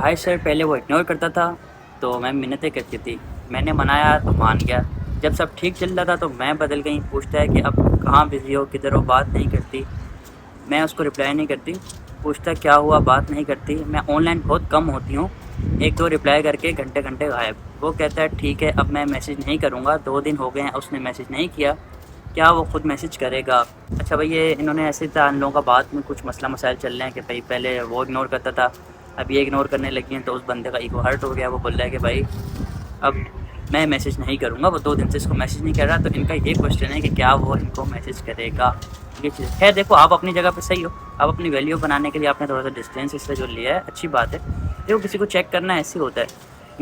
Hi sir पहले वो ignore करता था तो मैम मिन्नतें करती थी। मैंने मनाया तो मान गया। जब सब ठीक चल रहा था तो मैं बदल गई। पूछता है कि अब कहाँ बिज़ी हो, किधर हो, बात नहीं करती। मैं उसको रिप्लाई नहीं करती। पूछता क्या हुआ, बात नहीं करती। मैं ऑनलाइन बहुत कम होती हूँ। एक दो रिप्लाई करके घंटे घंटे गायब। वो कहता है ठीक है अब मैं मैसेज नहीं करूँगा। 2 दिन हो गए हैं उसने मैसेज नहीं किया। क्या वो खुद मैसेज करेगा? अच्छा भाई, ये इन्होंने ऐसे था, इन लोगों का बाद में कुछ मसला मसाइल चल रहे हैं कि भाई पहले वो इग्नोर करता था, अब ये इग्नोर करने लगी हैं। तो उस बंदे का ईगो हर्ट हो गया। वो बोल रहा है कि भाई अब मैं मैसेज नहीं करूँगा। वो 2 दिन से इसको मैसेज नहीं कर रहा। तो इनका ये क्वेश्चन है कि क्या वो इनको मैसेज करेगा। ये चीज़ खैर देखो, आप अपनी जगह पे सही हो। आप अपनी वैल्यू बनाने के लिए आपने थोड़ा सा डिस्टेंस इससे जो लिया है अच्छी बात है। देखो किसी को चेक करना ऐसे ही होता है।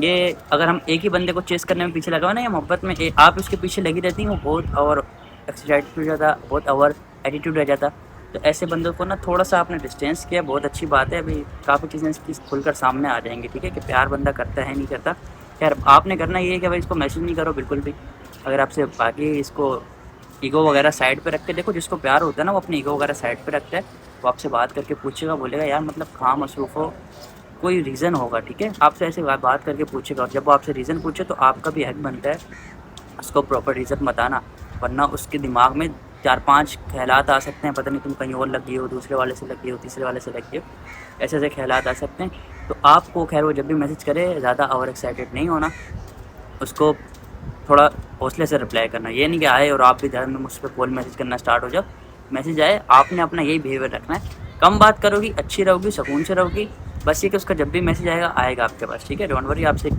ये अगर हम एक ही बंदे को चेस करने में पीछे लगा हो ना, या मोहब्बत में आप उसके पीछे लगी रहती हैं, वो बहुत और एक्साइटेड हो जाता, बहुत ओवर एटीट्यूड रह जाता। तो ऐसे बंदों को ना थोड़ा सा आपने डिस्टेंस किया, बहुत अच्छी बात है। अभी काफ़ी चीज़ें इसकी खुलकर सामने आ जाएंगी, ठीक है, कि प्यार बंदा करता है नहीं करता। खैर आपने करना ये है कि भाई इसको मैसेज नहीं करो बिल्कुल भी। अगर आपसे बाकी इसको ईगो वगैरह साइड पे रख के, देखो जिसको प्यार होता है ना वो अपनी ईगो वगैरह साइड पे रखता है। वो आपसे बात करके पूछेगा, बोलेगा यार मतलब कहाँ मसरूफ़ हो, कोई रीज़न होगा, ठीक है। आपसे ऐसे बात करके पूछेगा, और जब वो आपसे रीज़न पूछे तो आपका भी हक बनता है उसको प्रॉपर रीज़न बताना। वरना उसके दिमाग में 4-5 ख़्यालात आ सकते हैं, पता नहीं तुम कहीं और लग गई हो, दूसरे वाले से लग गई हो, तीसरे वाले से लग गई हो, ऐसे ऐसे ख़्यालात आ सकते हैं। तो आपको खैर वो जब भी मैसेज करे ज़्यादा ओवर एक्साइटेड नहीं होना। उसको थोड़ा हौसले से रिप्लाई करना। ये नहीं कि आए और आप भी ध्यान में मुझ पर कॉल मैसेज करना स्टार्ट हो जाओ। मैसेज आए, आपने अपना यही बिहेवियर रखना है। कम बात करोगी, अच्छी रहोगी, सुकून से रहोगी। बस ये कि उसका जब भी मैसेज आएगा आएगा आपके पास, ठीक है। Don't worry. आपसे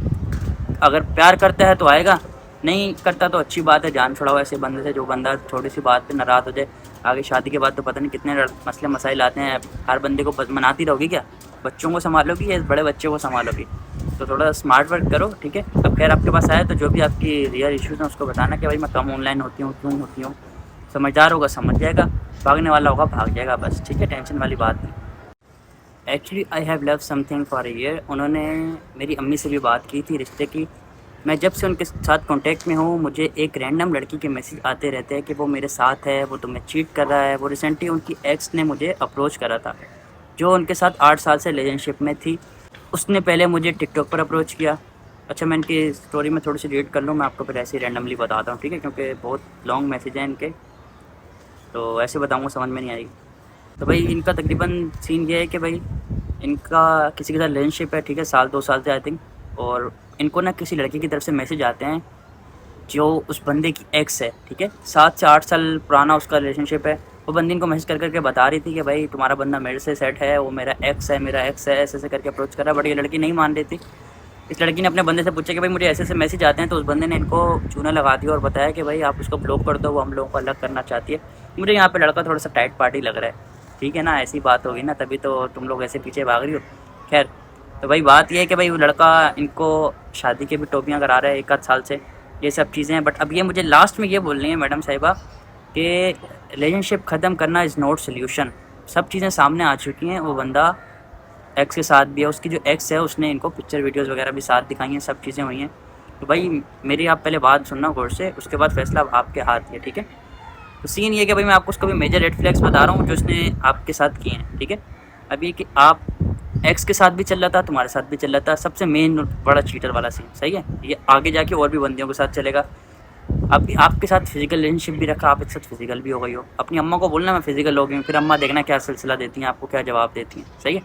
अगर प्यार करता है तो आएगा, नहीं करता तो अच्छी बात है, जान छुड़ाओ ऐसे बंदे से। जो बंदा छोटी सी बात पे नाराज़ हो जाए, आगे शादी के बाद तो पता नहीं कितने मसले मसाइल आते हैं। हर बंदे को मनाती रहोगी क्या? बच्चों को संभालोगी या बड़े बच्चे को संभालोगी? तो थोड़ा स्मार्ट वर्क करो, ठीक है। अब खैर आपके पास आया तो जो भी आपकी रियल इश्यूज़ हैं उसको बताना कि भाई मैं कम ऑनलाइन होती हूँ, क्यों होती हूँ। समझदार होगा समझ जाएगा, भागने वाला होगा भाग जाएगा, बस ठीक है, टेंशन वाली बात नहीं। Actually I have love something for a year. उन्होंने मेरी अम्मी से भी बात की थी रिश्ते की। मैं जब से उनके साथ कांटेक्ट में हूँ मुझे एक रैंडम लड़की के मैसेज आते रहते हैं कि वो मेरे साथ है, वो तुम्हें चीट कर रहा है। वो रिसेंटली उनकी एक्स ने मुझे अप्रोच करा था, जो उनके साथ 8 साल से रिलेशनशिप में थी। उसने पहले मुझे टिकटॉक पर अप्रोच किया। अच्छा मैं इनकी स्टोरी में थोड़ी सी रीड कर लूँ, मैं आपको फिर ऐसे ही रैंडमली बताता हूँ, ठीक है, क्योंकि बहुत लॉन्ग मैसेज हैं इनके, तो ऐसे बताऊँगा समझ में नहीं आएगी। तो भाई इनका तकरीबन सीन ये है कि भाई इनका किसी के साथ रिलेशनशिप है, ठीक है, साल 2 साल से आई थिंक। और इनको ना किसी लड़की की तरफ से मैसेज आते हैं जो उस बंदे की एक्स है, ठीक है। 7 से 8 साल पुराना उसका रिलेशनशिप है। वो बंदी इनको मैसेज कर करके बता रही थी कि भाई तुम्हारा बंदा मेरे से सेट है, वो मेरा एक्स है, मेरा एक्स है, ऐसे ऐसे करके अप्रोच कर रहा है। बट ये लड़की नहीं मान रही थी। इस लड़की ने अपने बंदे से पूछा कि भाई मुझे ऐसे ऐसे मैसेज आते हैं। तो उस बंदे ने इनको चूना लगा दिया और बताया कि भाई आप उसको ब्लॉक कर दो, वो हम लोगों को अलग करना चाहती है। मुझे यहाँ पे लड़का थोड़ा सा टाइट पार्टी लग रहा है, ठीक है ना। ऐसी बात होगी ना, तभी तो तुम लोग ऐसे पीछे भाग रही हो। खैर तो भाई बात ये है कि भाई वो लड़का इनको शादी की भी टोपियाँ करा रहा है 1 आध साल से, ये सब चीज़ें हैं। बट अब ये मुझे लास्ट में ये बोलनी है मैडम साहिबा कि रिलेशनशिप ख़त्म करना इज़ नॉट सोल्यूशन। सब चीज़ें सामने आ चुकी हैं। वो बंदा एक्स के साथ भी है, उसकी जो एक्स है उसने इनको पिक्चर वीडियोज़ वगैरह भी साथ दिखाई हैं, सब चीज़ें हुई हैं। तो भाई मेरी आप पहले बात सुनना गौर से, उसके बाद फैसला आपके हाथ है, ठीक है। तो सीन ये कि भाई मैं आपको उसको भी मेजर रेड फ्लैग्स बता रहा हूँ जो उसने आपके साथ किए हैं, ठीक है। अब ये कि आप एक्स के साथ भी चल रहा था, तुम्हारे साथ भी चल रहा था। सबसे मेन बड़ा चीटर वाला सीन, सही है। ये आगे जाके और भी बंदियों के साथ चलेगा। अब आपके साथ फिजिकल रिलेशनशिप भी रखा, आप एक साथ फिजिकल भी हो गई हो। अपनी अम्मा को बोलना मैं फिजिकल हो गई हूँ, फिर अम्मा देखना क्या सिलसिला देती हैं, आपको क्या जवाब देती हैं, सही है।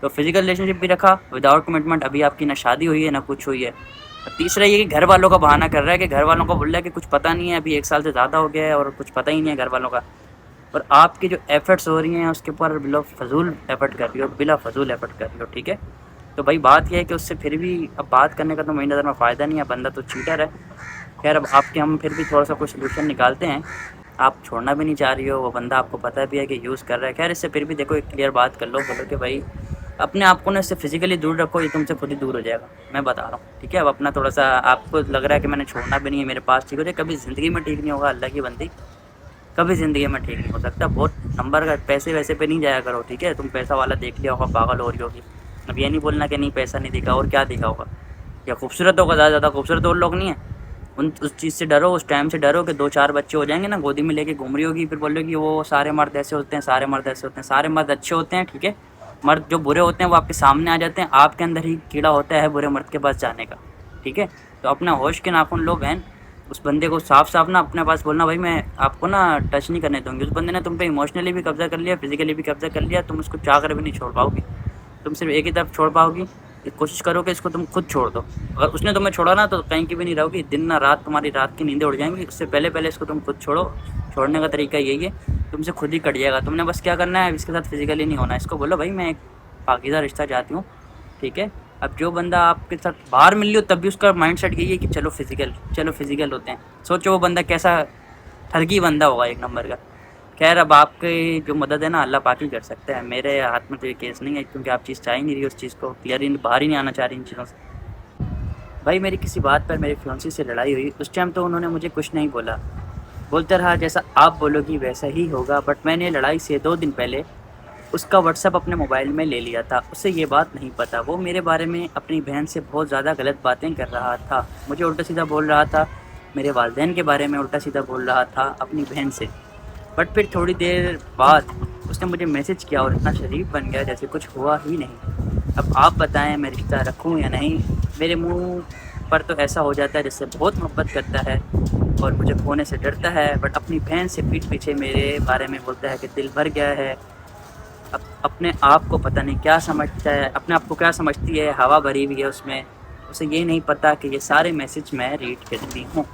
तो फिजिकल रिलेशनशिप भी रखा विदाउट कमिटमेंट। अभी आपकी ना शादी हुई है ना कुछ हुई है। और तीसरा ये कि घर वालों का बहाना कर रहा है कि घर वालों को बोल रहा है कि कुछ पता नहीं है, अभी 1 साल से ज़्यादा हो गया है और कुछ पता ही नहीं है घर वालों का। और आपकी जो एफ़र्ट्स हो रही हैं उसके ऊपर बिला फजूल एफ़र्ट कर रही हो, बिला फजूल एफ़र्ट कर रही हो, ठीक है। तो भाई बात यह है कि उससे फिर भी अब बात करने का तो मेरी नज़र में फ़ायदा नहीं है, बंदा तो चीटर है। खैर अब आपके हम फिर भी थोड़ा सा कुछ सोल्यूशन निकालते हैं। आप छोड़ना भी नहीं चाह रही हो, वो बंदा आपको पता भी है कि यूज़ कर रहा है। खैर इससे फिर भी देखो एक क्लियर बात कर लो, बोलो कि भाई अपने आप को ना इससे फिजिकली दूर रखो, ये तुमसे खुद ही दूर हो जाएगा, मैं बता रहा हूँ, ठीक है। अब अपना थोड़ा सा आपको लग रहा है कि मैंने छोड़ना भी नहीं है, मेरे पास ठीक हो जाए, कभी ज़िंदगी में ठीक नहीं होगा, अल्लाह की बंदी, कभी ज़िंदगी में ठीक नहीं हो सकता। बहुत नंबर का पैसे वैसे पे नहीं जाया करो, ठीक है। तुम पैसा वाला देख लिया होगा, पागल हो रही होगी। अब ये नहीं बोलना कि नहीं पैसा नहीं दिखा, और क्या दिखा होगा, या खूबसूरत होगा, ज़्यादा खूबसूरत और लोग नहीं है। उस चीज़ से डरो, उस टाइम से डरो कि 2-4 बच्चे हो जाएंगे ना, गोदी में लेके घूम रही होगी, फिर बोल रही होगी वो सारे मर्द ऐसे होते हैं, सारे मर्द ऐसे होते हैं। सारे मर्द अच्छे होते हैं, ठीक है, मर्द जो बुरे होते हैं वो आपके सामने आ जाते हैं, आपके अंदर ही कीड़ा होता है बुरे मर्द के पास जाने का, ठीक है। तो अपना होश के नाखून लो बहन, उस बंदे को साफ साफ ना अपने पास बोलना, भाई मैं आपको ना टच नहीं करने दूंगी। उस बंदे ने तुम पे इमोशनली भी कब्जा कर लिया, फिजिकली भी कब्जा कर लिया, तुम उसको चाह कर भी नहीं छोड़ पाओगी। तुम सिर्फ एक ही तरफ छोड़ पाओगी, कोशिश करो कि इसको तुम खुद छोड़ दो। अगर उसने तुम्हें छोड़ा ना तो कहीं की भी नहीं रहोगी, दिन ना रात तुम्हारी रात की नींदें उड़ जाएंगी। उससे पहले पहले इसको तुम खुद छोड़ो। छोड़ने का तरीका यही है, तुमसे खुद ही कट जाएगा। तुमने बस क्या करना है, इसके साथ फिजिकली नहीं होना। इसको बोलो भाई मैं एक पाकीज़ा रिश्ता चाहती हूँ, ठीक है। अब जो बंदा आपके साथ बाहर मिल ली हो तब भी उसका माइंड सेट यही है कि चलो फिजिकल होते हैं। सोचो वो बंदा कैसा ठरकी बंदा होगा, एक नंबर का। खैर अब आपकी जो मदद है ना अल्लाह पाक ही कर सकता है, मेरे हाथ में तो ये केस नहीं है, क्योंकि आप चीज़ चाह ही नहीं रही उस चीज़ को, क्लियर ही बाहर ही नहीं आना चाह रही इन चीज़ों से। भाई मेरी किसी बात पर मेरी फियांसी से लड़ाई हुई, उस टाइम तो उन्होंने मुझे कुछ नहीं बोला, बोलता रहा जैसा आप बोलोगी वैसा ही होगा। बट मैंने लड़ाई से 2 दिन पहले उसका व्हाट्सएप अपने मोबाइल में ले लिया था। उसे ये बात नहीं पता, वो मेरे बारे में अपनी बहन से बहुत ज़्यादा गलत बातें कर रहा था, मुझे उल्टा सीधा बोल रहा था, मेरे वालिदैन के बारे में उल्टा सीधा बोल रहा था अपनी बहन से। बट फिर थोड़ी देर बाद उसने मुझे मैसेज किया और इतना शरीफ बन गया जैसे कुछ हुआ ही नहीं। अब आप बताएं मैं रिश्ता रखूं या नहीं। मेरे मुंह पर तो ऐसा हो जाता है जिससे बहुत मोहब्बत करता है और मुझे खोने से डरता है, बट अपनी बहन से पीठ पीछे मेरे बारे में बोलता है कि दिल भर गया है। अब अपने आप को पता नहीं क्या समझता है, अपने आप को क्या समझती है, हवा भरी हुई है उसमें। उसे ये नहीं पता कि ये सारे मैसेज मैं रीड करती हूँ।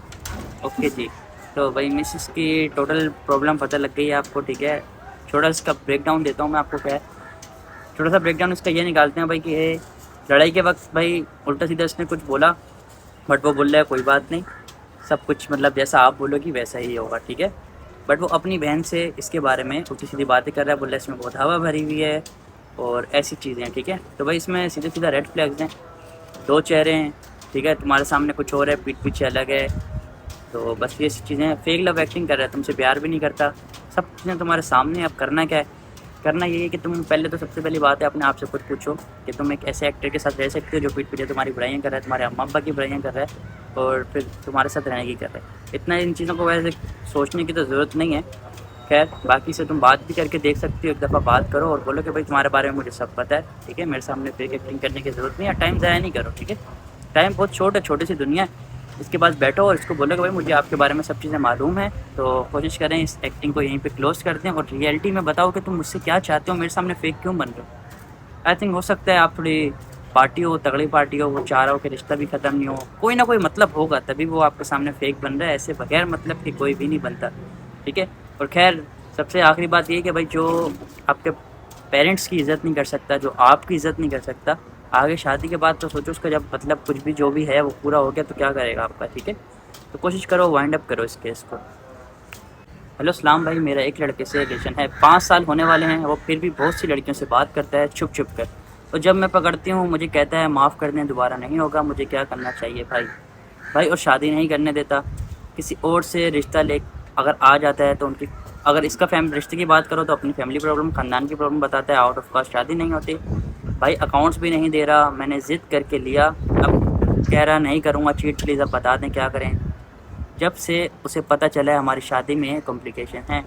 ओके जी, तो भाई मिसिस की टोटल प्रॉब्लम पता लग गई है आपको, ठीक है। छोटा इसका ब्रेक डाउन देता हूँ मैं आपको। क्या है, छोटा सा ब्रेक डाउन इसका ये निकालते हैं भाई कि ये लड़ाई के वक्त भाई उल्टा सीधा इसने कुछ बोला, बट वो बोल रहा है कोई बात नहीं, सब कुछ मतलब जैसा आप बोलोगी वैसा ही होगा, ठीक है। बट वो अपनी बहन से इसके बारे में उल्टी सीधी बातें कर रहा है, बोल रहा है इसमें बहुत हवा भरी हुई है और ऐसी चीज़ें हैं, ठीक है। तो भाई इसमें सीधे सीधा रेड फ्लैग्स हैं, 2 चेहरे हैं, ठीक है। तुम्हारे सामने कुछ और है, पीठ पीछे अलग है। तो बस ये चीज़ें, फेक लव एक्टिंग कर रहा है, तुमसे प्यार भी नहीं करता, सब चीज़ें तुम्हारे सामने। अब करना क्या है, करना ये है कि तुम पहले तो सबसे पहली बात है अपने आप से खुद पूछो कि तुम एक ऐसे एक्टर के साथ रह सकते हो जो पीठ पीछे तुम्हारी बुराइयाँ कर रहा है, तुम्हारे अम्मा अब्बा की बुराइयाँ कर रहा है और फिर तुम्हारे साथ रहने की कर रहा है। इतना इन चीज़ों को वैसे सोचने की तो ज़रूरत नहीं है। खैर बाकी से तुम बात भी करके देख सकती हो, एक दफ़ा बात करो और बोलो कि भाई तुम्हारे बारे में मुझे सब पता है, ठीक है। मेरे सामने फेक एक्टिंग करने की ज़रूरत नहीं है, टाइम ज़ाया नहीं करो, ठीक है। टाइम बहुत शॉर्ट है, छोटी सी दुनिया है। इसके बाद बैठो और इसको बोलो कि भाई मुझे आपके बारे में सब चीज़ें मालूम है, तो कोशिश करें इस एक्टिंग को यहीं पे क्लोज़ कर दें और रियलिटी में बताओ कि तुम मुझसे क्या चाहते हो, मेरे सामने फेक क्यों बन रहे हो। आई थिंक हो सकता है आप थोड़ी पार्टी हो, तगड़ी पार्टी हो, वो चाह रहा हो कि रिश्ता भी ख़त्म नहीं हो, कोई ना कोई मतलब होगा तभी वो आपके सामने फेक बन रहा है। ऐसे बगैर मतलब कि कोई भी नहीं बनता, ठीक है। और खैर सबसे आखिरी बात ये कि भाई जो आपके पेरेंट्स की इज़्ज़त नहीं कर सकता, जो आपकी इज़्ज़त नहीं कर सकता, आगे शादी के बाद तो सोचो उसका जब मतलब कुछ भी जो भी है वो पूरा हो गया तो क्या करेगा आपका, ठीक है। तो कोशिश करो वाइंड अप करो इस केस को। हेलो सलाम भाई, मेरा एक लड़के से रिलेशन है, 5 साल होने वाले हैं, वो फिर भी बहुत सी लड़कियों से बात करता है छुप छुप कर। तो जब मैं पकड़ती हूँ मुझे कहता है माफ़ कर दें, दोबारा नहीं होगा। मुझे क्या करना चाहिए भाई? भाई और शादी नहीं करने देता, किसी और से रिश्ता ले अगर आ जाता है तो उनकी, अगर इसका रिश्ते की बात करो तो अपनी फैमिली प्रॉब्लम, ख़ानदान की प्रॉब्लम बताता है, आउट ऑफ कास्ट शादी नहीं होती। भाई अकाउंट्स भी नहीं दे रहा, मैंने ज़िद करके लिया, अब कह रहा नहीं करूँगा चीट, प्लीज़ अब बता दें क्या करें। जब से उसे पता चला है हमारी शादी में कॉम्प्लिकेशन है।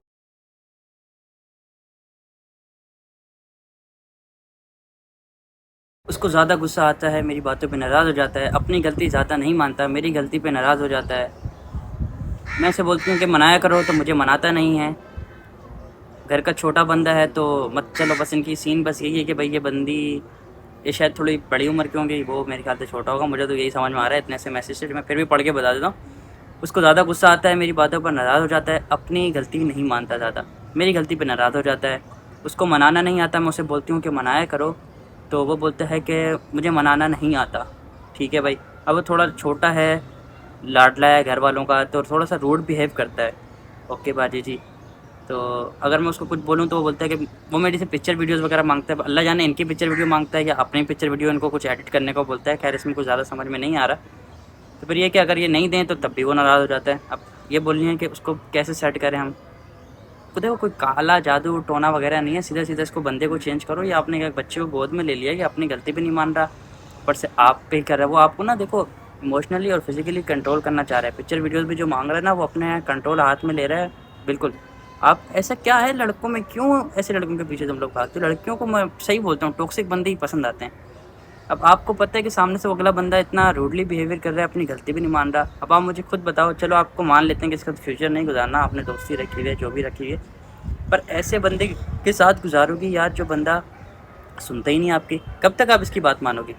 उसको ज़्यादा गुस्सा आता है, मेरी बातों पे नाराज़ हो जाता है, अपनी गलती ज़्यादा नहीं मानता, मेरी गलती पे नाराज़ हो जाता है। मैं उसे बोलती हूँ कि मनाया करो तो मुझे मनाता नहीं है। घर का छोटा बंदा है तो मत चलो, बस इनकी सीन बस यही है कि भाई ये बंदी, ये शायद थोड़ी बड़ी उम्र की होंगी, वो मेरे ख्याल से छोटा होगा, मुझे तो यही समझ में आ रहा है इतने से मैसेज से। मैं फिर भी पढ़ के बता देता हूँ। उसको ज़्यादा गुस्सा आता है, मेरी बातों पर नाराज़ हो जाता है, अपनी गलती नहीं मानता ज़्यादा, मेरी गलती पे नाराज़ हो जाता है। उसको मनाना नहीं आता, मैं उसे बोलती हूँ कि मनाया करो तो वो बोलता है कि मुझे मनाना नहीं आता। ठीक है भाई, अब वो थोड़ा छोटा है, लाडला है घर वालों का, तो थोड़ा सा रूड बिहेव करता है। ओके बाजी जी, तो अगर मैं उसको कुछ बोलूँ तो वो बोलता है कि वो मेरे से पिक्चर वीडियोज़ वगैरह मांगता है, अल्लाह जाने इनकी पिक्चर वीडियो मांगता है या अपनी पिक्चर वीडियो इनको कुछ एडिट करने को बोलता है। खैर इसमें कुछ ज़्यादा समझ में नहीं आ रहा। तो फिर ये कि अगर ये नहीं दें तो तब भी वो नाराज़ हो जाता है। अब ये बोलिए है कि उसको कैसे सेट करें हम। तो देखो कोई काला जादू टोना वगैरह नहीं है, सीधा सीधा इसको बंदे को चेंज करो। या आपने एक बच्चे को गोद में ले लिया कि अपनी गलती भी नहीं मान रहा, पर से आप पे ही कर रहा है। वो आपको ना देखो इमोशनली और फिजिकली कंट्रोल करना चाह रहा है। पिक्चर वीडियोज़ भी जो मांग रहा है ना, वो अपने कंट्रोल हाथ में ले रहा है बिल्कुल। आप ऐसा क्या है लड़कों में, क्यों ऐसे लड़कों के पीछे तुम लोग भागते हो? लड़कियों को मैं सही बोलता हूँ, टॉक्सिक बंदे ही पसंद आते हैं। अब आपको पता है कि सामने से वो अगला बंदा इतना रूडली बिहेवियर कर रहा है, अपनी गलती भी नहीं मान रहा। अब आप मुझे खुद बताओ, चलो आपको मान लेते हैं कि इसका फ्यूचर नहीं गुजारना, आपने दोस्ती रखी हुई है, जो भी रखी हुई है, पर ऐसे बंदे के साथ गुजारोगी यार जो बंदा सुनता ही नहीं आपकी? कब तक आप इसकी बात मानोगे?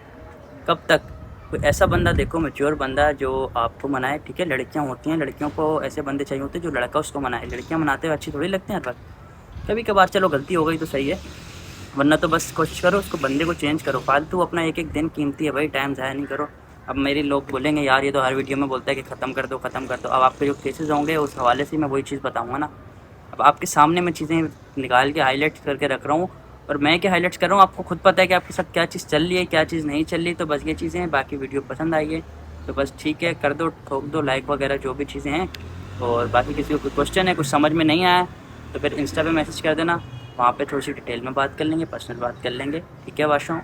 कब तक? कोई ऐसा बंदा देखो, मैच्योर बंदा जो आपको मनाए। ठीक है, लड़कियां होती हैं, लड़कियों को ऐसे बंदे चाहिए होते हैं जो लड़का उसको मनाए। लड़कियां मनाते हुए अच्छी थोड़ी लगती हैं हर वक्त। कभी कभार चलो गलती हो गई तो सही है, वरना तो बस कोशिश करो उसको, बंदे को चेंज करो। फालतू अपना एक एक दिन कीमती है भाई, टाइम ज़ाया नहीं करो। अब मेरे लोग बोलेंगे यार ये तो हर वीडियो में बोलता है कि ख़त्म कर दो ख़त्म कर दो। अब आपके जो केसेस होंगे उस हवाले से मैं वही चीज़ बताऊँगा ना। अब आपके सामने मैं चीज़ें निकाल के हाईलाइट करके रख रहा हूँ, और मैं क्या हाईलाइट्स कर रहा हूँ आपको खुद पता है कि आपके साथ क्या चीज़ चल रही है क्या चीज़ नहीं चल रही। तो बस ये चीज़ें हैं, बाकी वीडियो पसंद आई है तो बस ठीक है, कर दो, ठोक दो लाइक वगैरह जो भी चीज़ें हैं। और बाकी किसी को कोई क्वेश्चन है, कुछ समझ में नहीं आया, तो फिर इंस्टा पे मैसेज कर देना, वहाँ पे थोड़ी सी डिटेल में बात कर लेंगे, पर्सनल बात कर लेंगे। ठीक है वाशों।